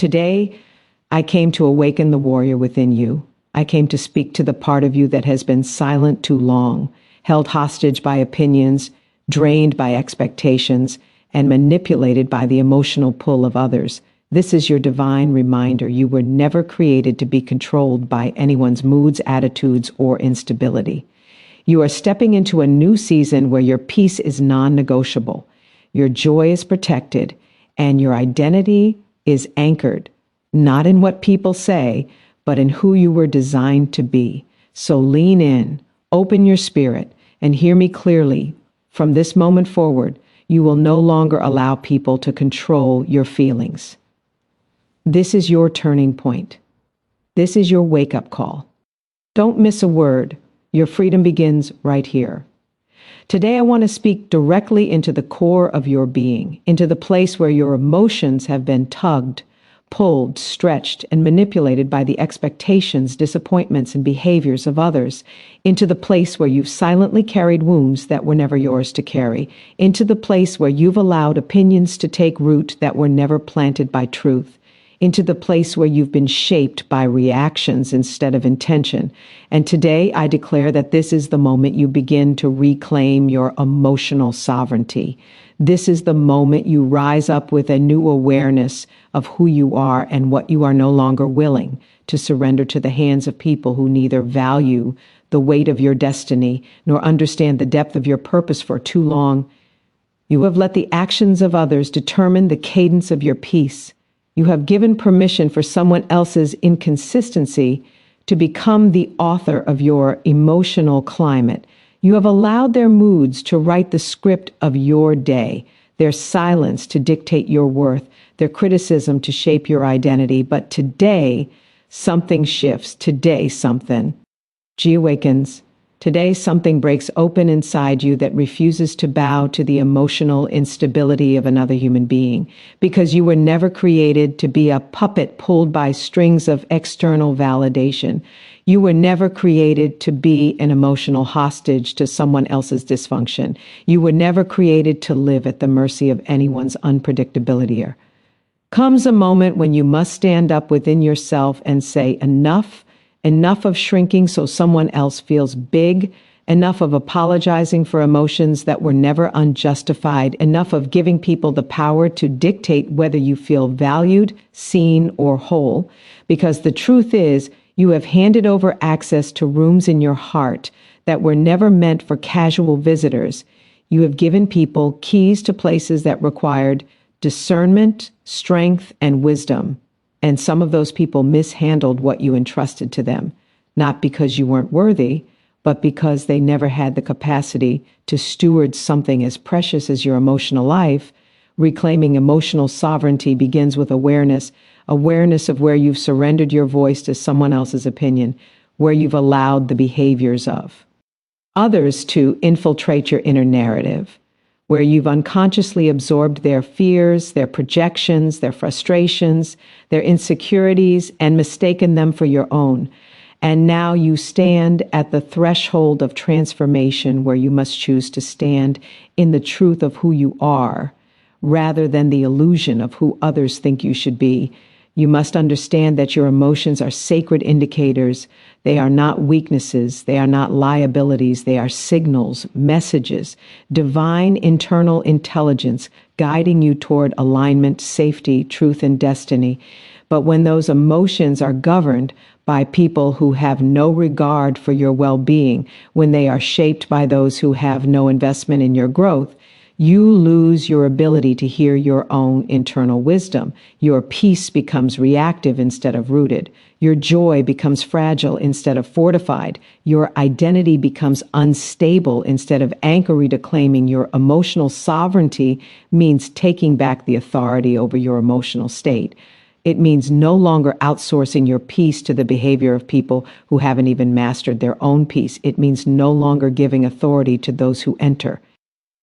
Today, I came to awaken the warrior within you. I came to speak to the part of you that has been silent too long, held hostage by opinions, drained by expectations, and manipulated by the emotional pull of others. This is your divine reminder. You were never created to be controlled by anyone's moods, attitudes, or instability. You are stepping into a new season where your peace is non-negotiable, your joy is protected, and your identity is anchored, not in what people say, but in who you were designed to be. So lean in, open your spirit, and hear me clearly. From this moment forward, you will no longer allow people to control your feelings. This is your turning point. This is your wake-up call. Don't miss a word. Your freedom begins right here. Today, I want to speak directly into the core of your being, into the place where your emotions have been tugged, pulled, stretched, and manipulated by the expectations, disappointments, and behaviors of others, into the place where you've silently carried wounds that were never yours to carry, into the place where you've allowed opinions to take root that were never planted by truth, into the place where you've been shaped by reactions instead of intention. And today I declare that this is the moment you begin to reclaim your emotional sovereignty. This is the moment you rise up with a new awareness of who you are and what you are no longer willing to surrender to the hands of people who neither value the weight of your destiny nor understand the depth of your purpose. For too long, you have let the actions of others determine the cadence of your peace. You have given permission for someone else's inconsistency to become the author of your emotional climate. You have allowed their moods to write the script of your day, their silence to dictate your worth, their criticism to shape your identity. But today, something shifts. Today, something. G awakens. Today, something breaks open inside you that refuses to bow to the emotional instability of another human being, because you were never created to be a puppet pulled by strings of external validation. You were never created to be an emotional hostage to someone else's dysfunction. You were never created to live at the mercy of anyone's unpredictability. Comes a moment when you must stand up within yourself and say, enough. Enough of shrinking so someone else feels big, enough of apologizing for emotions that were never unjustified, enough of giving people the power to dictate whether you feel valued, seen, or whole. Because the truth is, you have handed over access to rooms in your heart that were never meant for casual visitors. You have given people keys to places that required discernment, strength, and wisdom. And some of those people mishandled what you entrusted to them, not because you weren't worthy, but because they never had the capacity to steward something as precious as your emotional life. Reclaiming emotional sovereignty begins with awareness of where you've surrendered your voice to someone else's opinion, where you've allowed the behaviors of others to infiltrate your inner narrative, where you've unconsciously absorbed their fears, their projections, their frustrations, their insecurities, and mistaken them for your own. And now you stand at the threshold of transformation, where you must choose to stand in the truth of who you are, rather than the illusion of who others think you should be. You must understand that your emotions are sacred indicators. They are not weaknesses. They are not liabilities. They are signals, messages, divine internal intelligence guiding you toward alignment, safety, truth, and destiny. But when those emotions are governed by people who have no regard for your well-being, when they are shaped by those who have no investment in your growth, you lose your ability to hear your own internal wisdom. Your peace becomes reactive instead of rooted. Your joy becomes fragile instead of fortified. Your identity becomes unstable instead of anchored. Reclaiming your emotional sovereignty means taking back the authority over your emotional state. It means no longer outsourcing your peace to the behavior of people who haven't even mastered their own peace. It means no longer giving authority to those who enter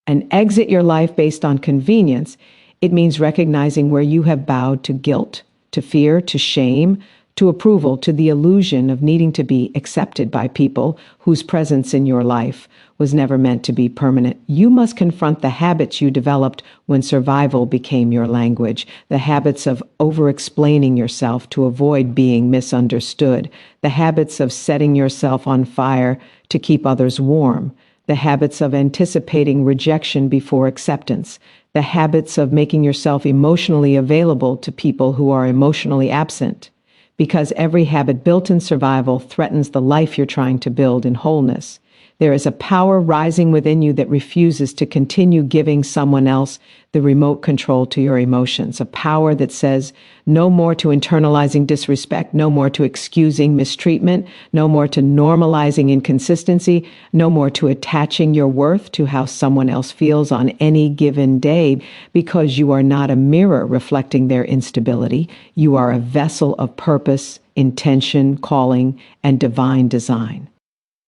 and exit your life based on convenience. It means recognizing where you have bowed to guilt, to fear, to shame, to approval, to the illusion of needing to be accepted by people whose presence in your life was never meant to be permanent. You must confront the habits you developed when survival became your language, the habits of over-explaining yourself to avoid being misunderstood, the habits of setting yourself on fire to keep others warm, the habits of anticipating rejection before acceptance, the habits of making yourself emotionally available to people who are emotionally absent. Because every habit built in survival threatens the life you're trying to build in wholeness. There is a power rising within you that refuses to continue giving someone else the remote control to your emotions, a power that says no more to internalizing disrespect, no more to excusing mistreatment, no more to normalizing inconsistency, no more to attaching your worth to how someone else feels on any given day, because you are not a mirror reflecting their instability. You are a vessel of purpose, intention, calling, and divine design.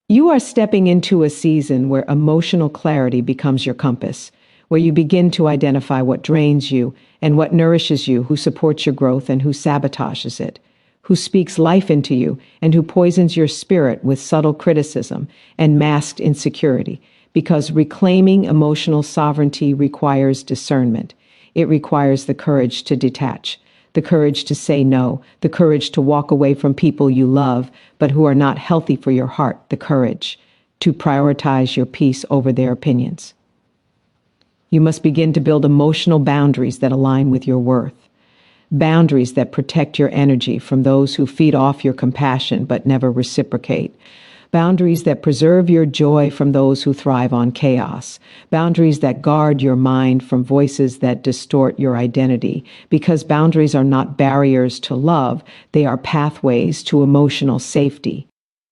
You are stepping into a season where emotional clarity becomes your compass, where you begin to identify what drains you and what nourishes you, who supports your growth and who sabotages it, who speaks life into you and who poisons your spirit with subtle criticism and masked insecurity, because reclaiming emotional sovereignty requires discernment. It requires the courage to detach, the courage to say no, the courage to walk away from people you love but who are not healthy for your heart, the courage to prioritize your peace over their opinions. You must begin to build emotional boundaries that align with your worth, boundaries that protect your energy from those who feed off your compassion but never reciprocate, boundaries that preserve your joy from those who thrive on chaos, boundaries that guard your mind from voices that distort your identity, because boundaries are not barriers to love, they are pathways to emotional safety.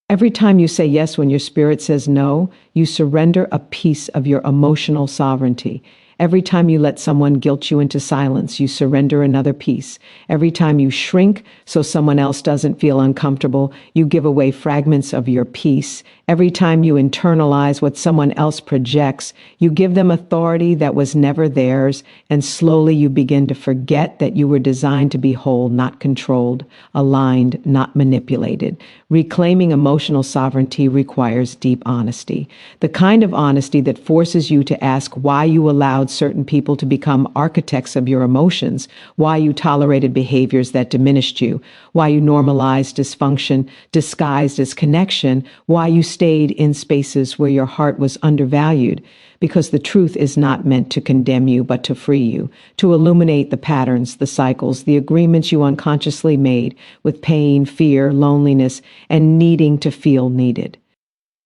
Every time you say yes when your spirit says no, you surrender a piece of your emotional sovereignty. Every time you let someone guilt you into silence, you surrender another piece. Every time you shrink so someone else doesn't feel uncomfortable, you give away fragments of your peace. Every time you internalize what someone else projects, you give them authority that was never theirs, and slowly you begin to forget that you were designed to be whole, not controlled, aligned, not manipulated. Reclaiming emotional sovereignty requires deep honesty, the kind of honesty that forces you to ask why you allowed certain people to become architects of your emotions, why you tolerated behaviors that diminished you, why you normalized dysfunction disguised as connection, why you stayed in spaces where your heart was undervalued. Because the truth is not meant to condemn you, but to free you, to illuminate the patterns, the cycles, the agreements you unconsciously made with pain, fear, loneliness, and needing to feel needed.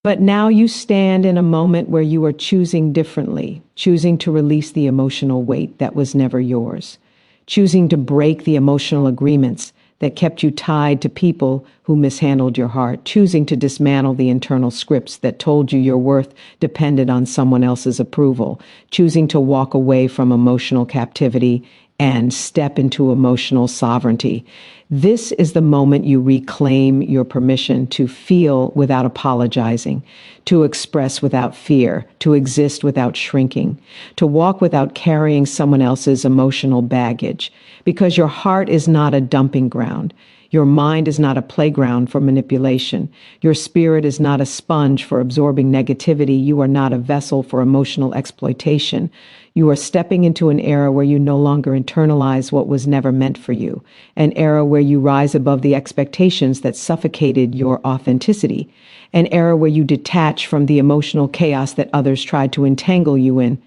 But now you stand in a moment where you are choosing differently, choosing to release the emotional weight that was never yours, choosing to break the emotional agreements that kept you tied to people who mishandled your heart, choosing to dismantle the internal scripts that told you your worth depended on someone else's approval, choosing to walk away from emotional captivity and step into emotional sovereignty. This is the moment you reclaim your permission to feel without apologizing, to express without fear, to exist without shrinking, to walk without carrying someone else's emotional baggage, because your heart is not a dumping ground. Your mind is not a playground for manipulation. Your spirit is not a sponge for absorbing negativity. You are not a vessel for emotional exploitation. You are stepping into an era where you no longer internalize what was never meant for you, an era where you rise above the expectations that suffocated your authenticity, an era where you detach from the emotional chaos that others tried to entangle you in,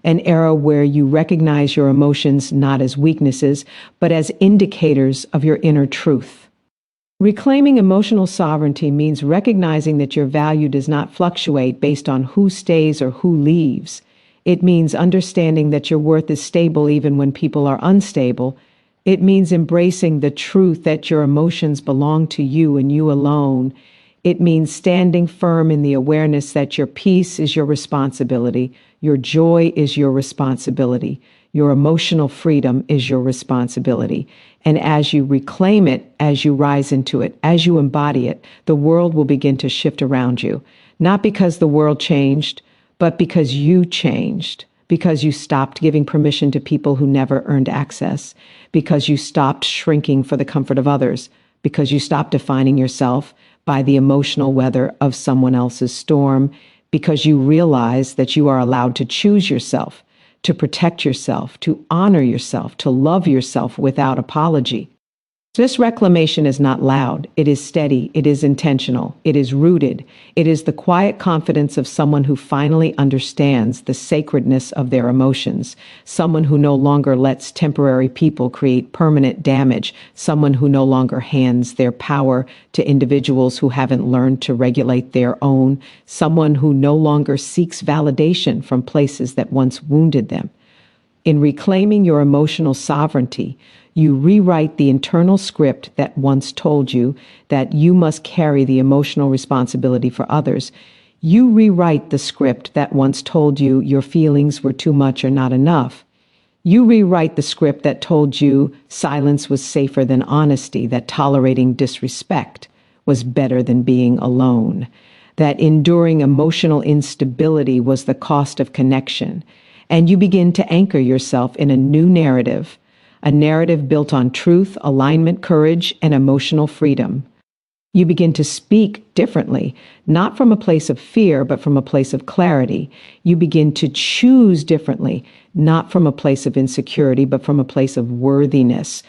an era where you recognize your emotions not as weaknesses, but as indicators of your inner truth. Reclaiming emotional sovereignty means recognizing that your value does not fluctuate based on who stays or who leaves. It means understanding that your worth is stable even when people are unstable. It means embracing the truth that your emotions belong to you and you alone. It means standing firm in the awareness that your peace is your responsibility, your joy is your responsibility, your emotional freedom is your responsibility. And as you reclaim it, as you rise into it, as you embody it, the world will begin to shift around you. Not because the world changed, but because you changed. Because you stopped giving permission to people who never earned access. Because you stopped shrinking for the comfort of others. because you stop defining yourself by the emotional weather of someone else's storm, because you realize that you are allowed to choose yourself, to protect yourself, to honor yourself, to love yourself without apology. This reclamation is not loud. It is steady. It is intentional. It is rooted. It is the quiet confidence of someone who finally understands the sacredness of their emotions, someone who no longer lets temporary people create permanent damage, someone who no longer hands their power to individuals who haven't learned to regulate their own, someone who no longer seeks validation from places that once wounded them. In reclaiming your emotional sovereignty, you rewrite the internal script that once told you that you must carry the emotional responsibility for others. You rewrite the script that once told you your feelings were too much or not enough. You rewrite the script that told you silence was safer than honesty, that tolerating disrespect was better than being alone, that enduring emotional instability was the cost of connection. And you begin to anchor yourself in a new narrative, a narrative built on truth, alignment, courage, and emotional freedom. You begin to speak differently, not from a place of fear, but from a place of clarity. You begin to choose differently, not from a place of insecurity, but from a place of worthiness.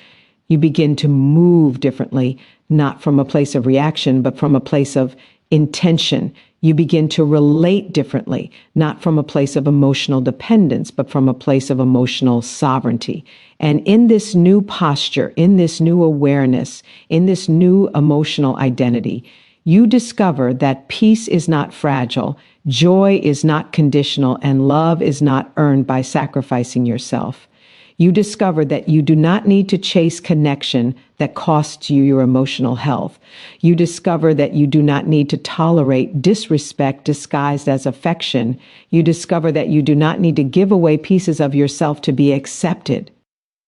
You begin to move differently, not from a place of reaction, but from a place of intention. You begin to relate differently, not from a place of emotional dependence, but from a place of emotional sovereignty. And in this new posture, in this new awareness, in this new emotional identity, you discover that peace is not fragile, joy is not conditional, and love is not earned by sacrificing yourself. You discover that you do not need to chase connection that costs you your emotional health. You discover that you do not need to tolerate disrespect disguised as affection. You discover that you do not need to give away pieces of yourself to be accepted.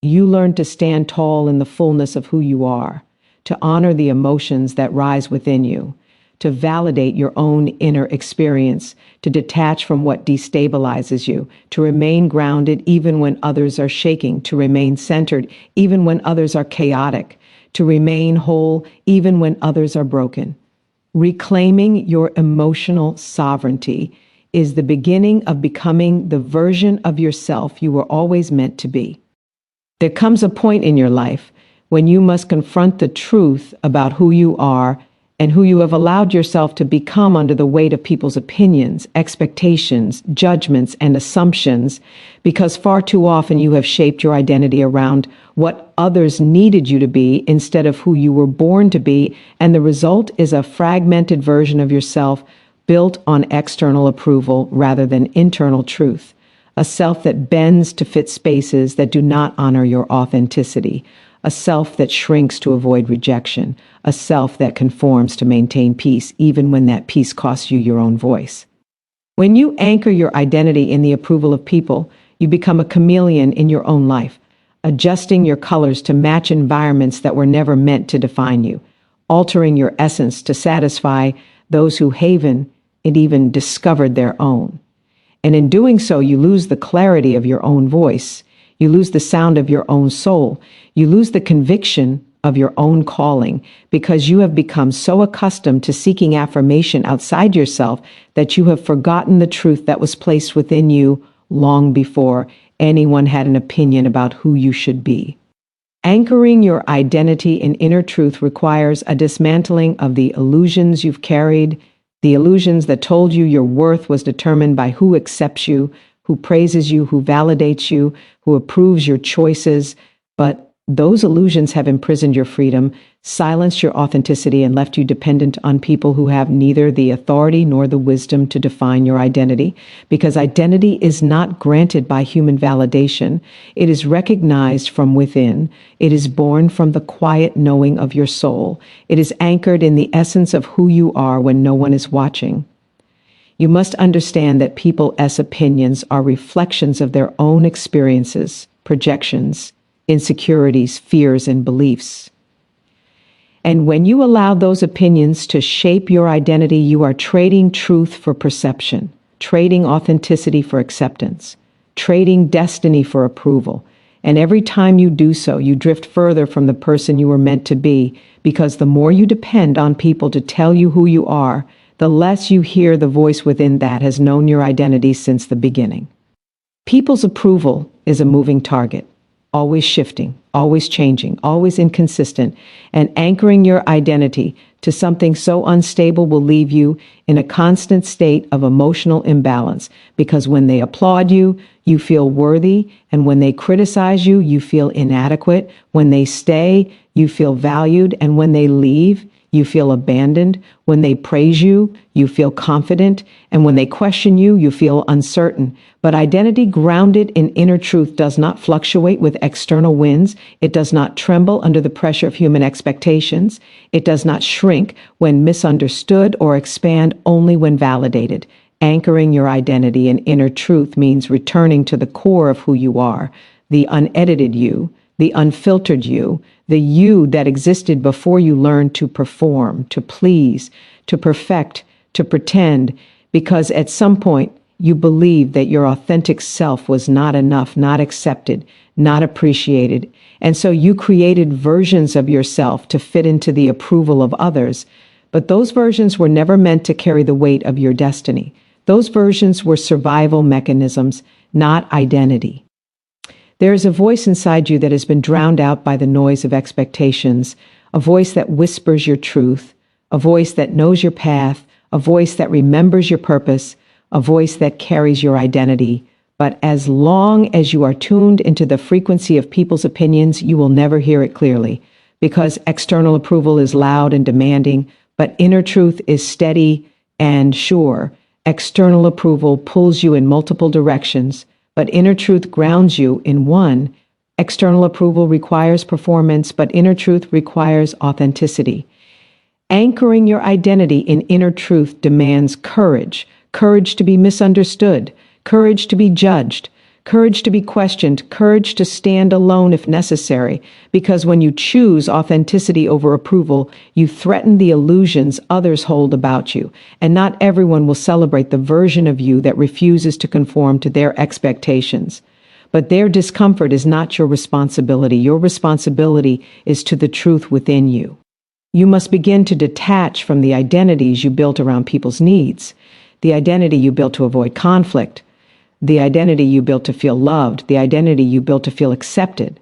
You learn to stand tall in the fullness of who you are, to honor the emotions that rise within you, to validate your own inner experience, to detach from what destabilizes you, to remain grounded even when others are shaking, to remain centered even when others are chaotic, to remain whole even when others are broken. Reclaiming your emotional sovereignty is the beginning of becoming the version of yourself you were always meant to be. There comes a point in your life when you must confront the truth about who you are and who you have allowed yourself to become under the weight of people's opinions, expectations, judgments, and assumptions, because far too often you have shaped your identity around what others needed you to be instead of who you were born to be, and the result is a fragmented version of yourself built on external approval rather than internal truth, a self that bends to fit spaces that do not honor your authenticity, a self that shrinks to avoid rejection, a self that conforms to maintain peace, even when that peace costs you your own voice. When you anchor your identity in the approval of people, you become a chameleon in your own life, adjusting your colors to match environments that were never meant to define you, altering your essence to satisfy those who haven and even discovered their own. And in doing so, you lose the clarity of your own voice. You lose the sound of your own soul. You lose the conviction of your own calling because you have become so accustomed to seeking affirmation outside yourself that you have forgotten the truth that was placed within you long before anyone had an opinion about who you should be. Anchoring your identity in inner truth requires a dismantling of the illusions you've carried, the illusions that told you your worth was determined by who accepts you, who praises you, who validates you, who approves your choices. But those illusions have imprisoned your freedom, silenced your authenticity, and left you dependent on people who have neither the authority nor the wisdom to define your identity. Because identity is not granted by human validation. It is recognized from within. It is born from the quiet knowing of your soul. It is anchored in the essence of who you are when no one is watching. You must understand that people's opinions are reflections of their own experiences, projections, insecurities, fears, and beliefs. And when you allow those opinions to shape your identity, you are trading truth for perception, trading authenticity for acceptance, trading destiny for approval. And every time you do so, you drift further from the person you were meant to be, because the more you depend on people to tell you who you are, the less you hear the voice within that has known your identity since the beginning. People's approval is a moving target, always shifting, always changing, always inconsistent, and anchoring your identity to something so unstable will leave you in a constant state of emotional imbalance, because when they applaud you, you feel worthy, and when they criticize you, you feel inadequate. When they stay, you feel valued, and when they leave, you feel abandoned. When they praise you, you feel confident, and when they question you, you feel uncertain. But identity grounded in inner truth does not fluctuate with external winds. It does not tremble under the pressure of human expectations. It does not shrink when misunderstood or expand only when validated. Anchoring your identity in inner truth means returning to the core of who you are, the unedited you, the unfiltered you, the you that existed before you learned to perform, to please, to perfect, to pretend, because at some point you believed that your authentic self was not enough, not accepted, not appreciated. And so you created versions of yourself to fit into the approval of others. But those versions were never meant to carry the weight of your destiny. Those versions were survival mechanisms, not identity. There is a voice inside you that has been drowned out by the noise of expectations, a voice that whispers your truth, a voice that knows your path, a voice that remembers your purpose, a voice that carries your identity. But as long as you are tuned into the frequency of people's opinions, you will never hear it clearly, because external approval is loud and demanding, but inner truth is steady and sure. External approval pulls you in multiple directions, but inner truth grounds you in one. External approval requires performance, but inner truth requires authenticity. Anchoring your identity in inner truth demands courage, courage to be misunderstood, courage to be judged, courage to be questioned, courage to stand alone if necessary, because when you choose authenticity over approval, you threaten the illusions others hold about you, and not everyone will celebrate the version of you that refuses to conform to their expectations. But their discomfort is not your responsibility. Your responsibility is to the truth within you. You must begin to detach from the identities you built around people's needs, the identity you built to avoid conflict, the identity you built to feel loved, the identity you built to feel accepted,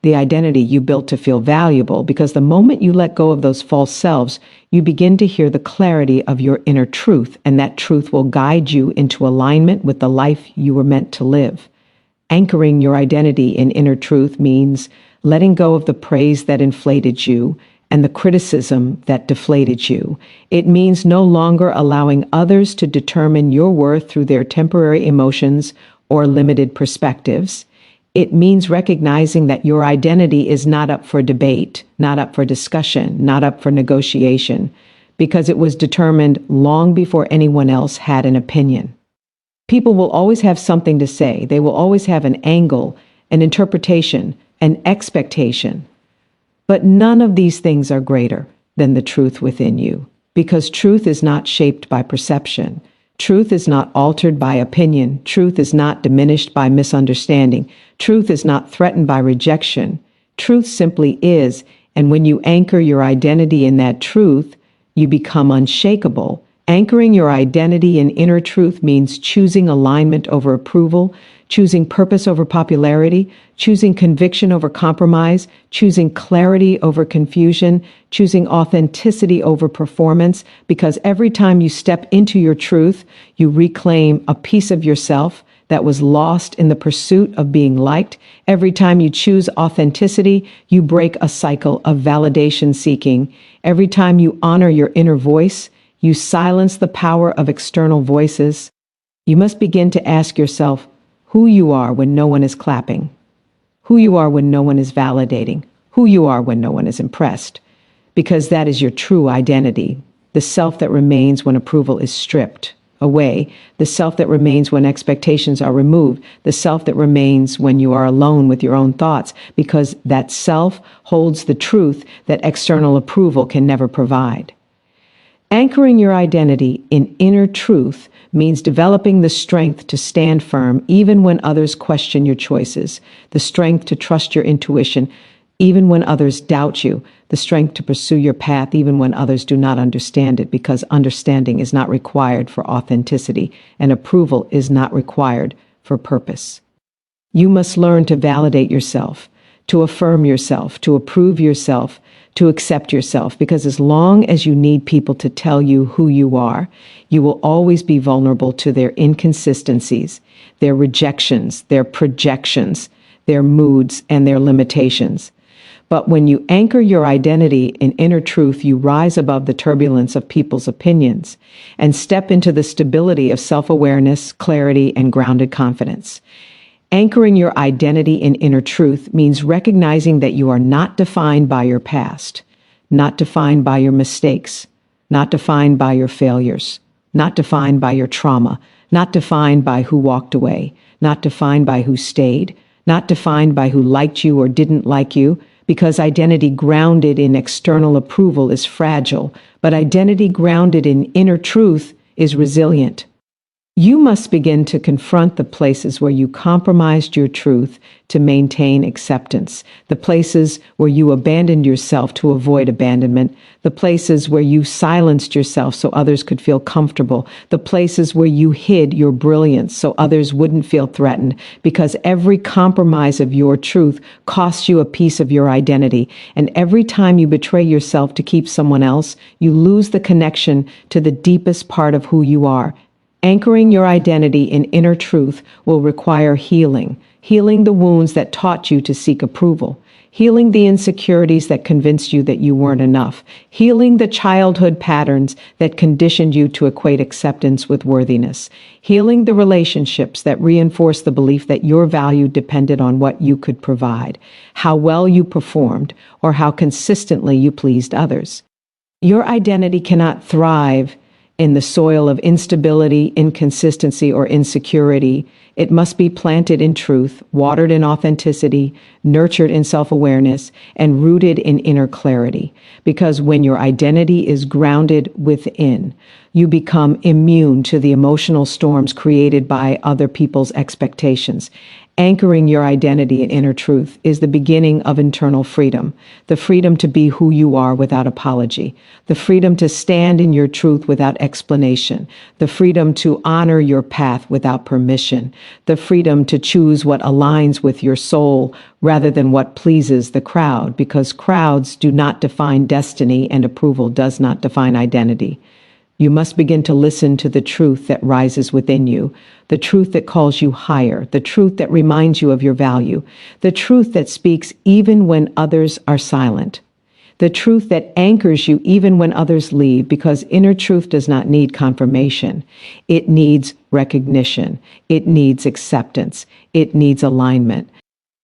the identity you built to feel valuable, because the moment you let go of those false selves, you begin to hear the clarity of your inner truth, and that truth will guide you into alignment with the life you were meant to live. Anchoring your identity in inner truth means letting go of the praise that inflated you and the criticism that deflated you. It means no longer allowing others to determine your worth through their temporary emotions or limited perspectives. It means recognizing that your identity is not up for debate, not up for discussion, not up for negotiation, because it was determined long before anyone else had an opinion. People will always have something to say. They will always have an angle, an interpretation, an expectation. But none of these things are greater than the truth within you, because truth is not shaped by perception. Truth is not altered by opinion. Truth is not diminished by misunderstanding. Truth is not threatened by rejection. Truth simply is, and when you anchor your identity in that truth, you become unshakable. Anchoring your identity in inner truth means choosing alignment over approval, choosing purpose over popularity, choosing conviction over compromise, choosing clarity over confusion, choosing authenticity over performance, because every time you step into your truth, you reclaim a piece of yourself that was lost in the pursuit of being liked. Every time you choose authenticity, you break a cycle of validation seeking. Every time you honor your inner voice, you silence the power of external voices. You must begin to ask yourself who you are when no one is clapping, who you are when no one is validating, who you are when no one is impressed, because that is your true identity, the self that remains when approval is stripped away, the self that remains when expectations are removed, the self that remains when you are alone with your own thoughts, because that self holds the truth that external approval can never provide. Anchoring your identity in inner truth means developing the strength to stand firm even when others question your choices, the strength to trust your intuition even when others doubt you, the strength to pursue your path even when others do not understand it, because understanding is not required for authenticity and approval is not required for purpose. You must learn to validate yourself, to affirm yourself, to approve yourself, to accept yourself, because as long as you need people to tell you who you are, you will always be vulnerable to their inconsistencies, their rejections, their projections, their moods, and their limitations. But when you anchor your identity in inner truth, you rise above the turbulence of people's opinions and step into the stability of self-awareness, clarity, and grounded confidence. Anchoring your identity in inner truth means recognizing that you are not defined by your past, not defined by your mistakes, not defined by your failures, not defined by your trauma, not defined by who walked away, not defined by who stayed, not defined by who liked you or didn't like you, because identity grounded in external approval is fragile, but identity grounded in inner truth is resilient. You must begin to confront the places where you compromised your truth to maintain acceptance, the places where you abandoned yourself to avoid abandonment, the places where you silenced yourself so others could feel comfortable, the places where you hid your brilliance so others wouldn't feel threatened, because every compromise of your truth costs you a piece of your identity, and every time you betray yourself to keep someone else, you lose the connection to the deepest part of who you are. Anchoring your identity in inner truth will require healing the wounds that taught you to seek approval, healing the insecurities that convinced you that you weren't enough, healing the childhood patterns that conditioned you to equate acceptance with worthiness, healing the relationships that reinforced the belief that your value depended on what you could provide, how well you performed, or how consistently you pleased others. Your identity cannot thrive in the soil of instability, inconsistency, or insecurity. It must be planted in truth, watered in authenticity, nurtured in self-awareness, and rooted in inner clarity. Because when your identity is grounded within, you become immune to the emotional storms created by other people's expectations. Anchoring your identity in inner truth is the beginning of internal freedom, the freedom to be who you are without apology, the freedom to stand in your truth without explanation, the freedom to honor your path without permission, the freedom to choose what aligns with your soul rather than what pleases the crowd, because crowds do not define destiny and approval does not define identity. You must begin to listen to the truth that rises within you, the truth that calls you higher, the truth that reminds you of your value, the truth that speaks even when others are silent, the truth that anchors you even when others leave, because inner truth does not need confirmation. It needs recognition. It needs acceptance. It needs alignment.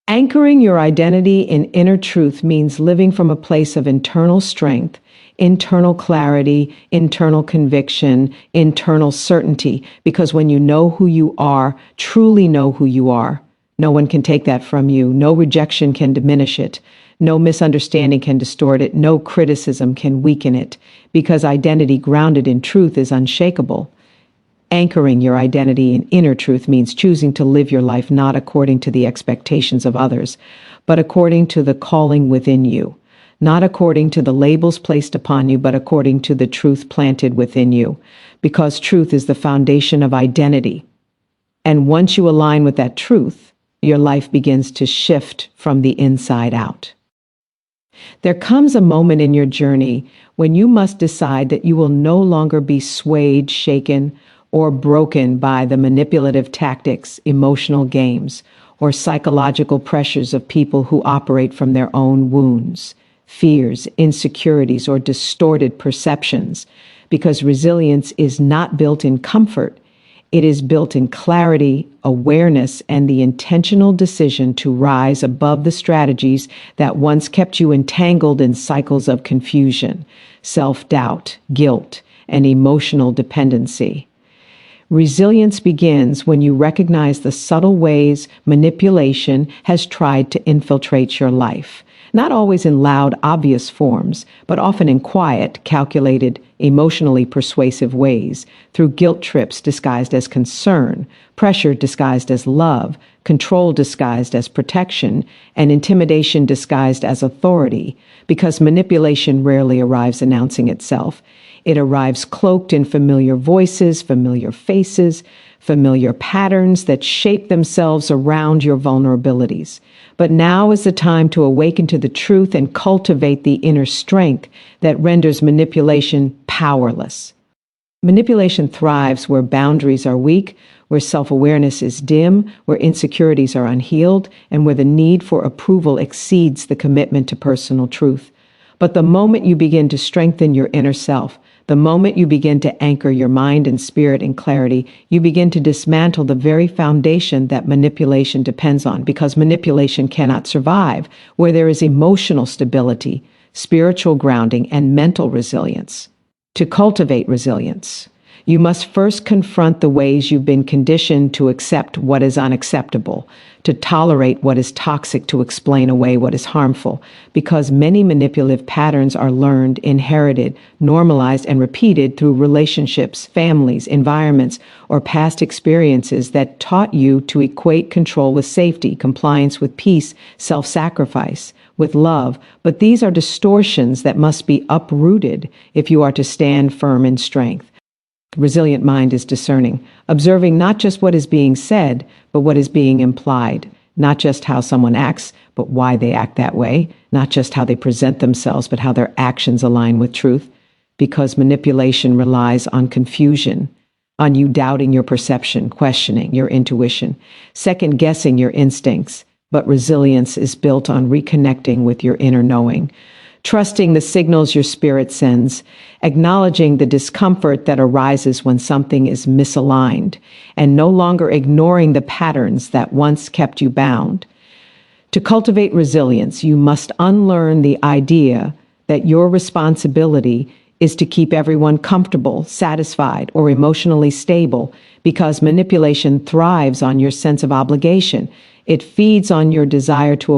Anchoring your identity in inner truth means living from a place of internal strength, internal clarity, internal conviction, internal certainty, because when you know who you are, truly know who you are, no one can take that from you. No rejection can diminish it. No misunderstanding can distort it. No criticism can weaken it, because identity grounded in truth is unshakable. Anchoring your identity in inner truth means choosing to live your life not according to the expectations of others, but according to the calling within you. Not according to the labels placed upon you, but according to the truth planted within you, because truth is the foundation of identity. And once you align with that truth, your life begins to shift from the inside out. There comes a moment in your journey when you must decide that you will no longer be swayed, shaken, or broken by the manipulative tactics, emotional games, or psychological pressures of people who operate from their own wounds, fears, insecurities, or distorted perceptions, because resilience is not built in comfort. It is built in clarity, awareness, and the intentional decision to rise above the strategies that once kept you entangled in cycles of confusion, self-doubt, guilt, and emotional dependency. Resilience begins when you recognize the subtle ways manipulation has tried to infiltrate your life. not always in loud, obvious forms, but often in quiet, calculated, emotionally persuasive ways, through guilt trips disguised as concern, pressure disguised as love, control disguised as protection, and intimidation disguised as authority, because manipulation rarely arrives announcing itself. It arrives cloaked in familiar voices, familiar faces, familiar patterns that shape themselves around your vulnerabilities. But now is the time to awaken to the truth and cultivate the inner strength that renders manipulation powerless. Manipulation thrives where boundaries are weak, where self-awareness is dim, where insecurities are unhealed, and where the need for approval exceeds the commitment to personal truth. But the moment you begin to strengthen your inner self, the moment you begin to anchor your mind and spirit in clarity, you begin to dismantle the very foundation that manipulation depends on, because manipulation cannot survive where there is emotional stability, spiritual grounding, and mental resilience. To cultivate resilience, you must first confront the ways you've been conditioned to accept what is unacceptable, to tolerate what is toxic, to explain away what is harmful, because many manipulative patterns are learned, inherited, normalized, and repeated through relationships, families, environments, or past experiences that taught you to equate control with safety, compliance with peace, self-sacrifice with love. But these are distortions that must be uprooted if you are to stand firm in strength. The resilient mind is discerning, observing not just what is being said, but what is being implied, not just how someone acts, but why they act that way, not just how they present themselves, but how their actions align with truth, because manipulation relies on confusion, on you doubting your perception, questioning your intuition, second-guessing your instincts, but resilience is built on reconnecting with your inner knowing, trusting the signals your spirit sends, acknowledging the discomfort that arises when something is misaligned, and no longer ignoring the patterns that once kept you bound. To cultivate resilience, you must unlearn the idea that your responsibility is to keep everyone comfortable, satisfied, or emotionally stable, because manipulation thrives on your sense of obligation. It feeds on your desire to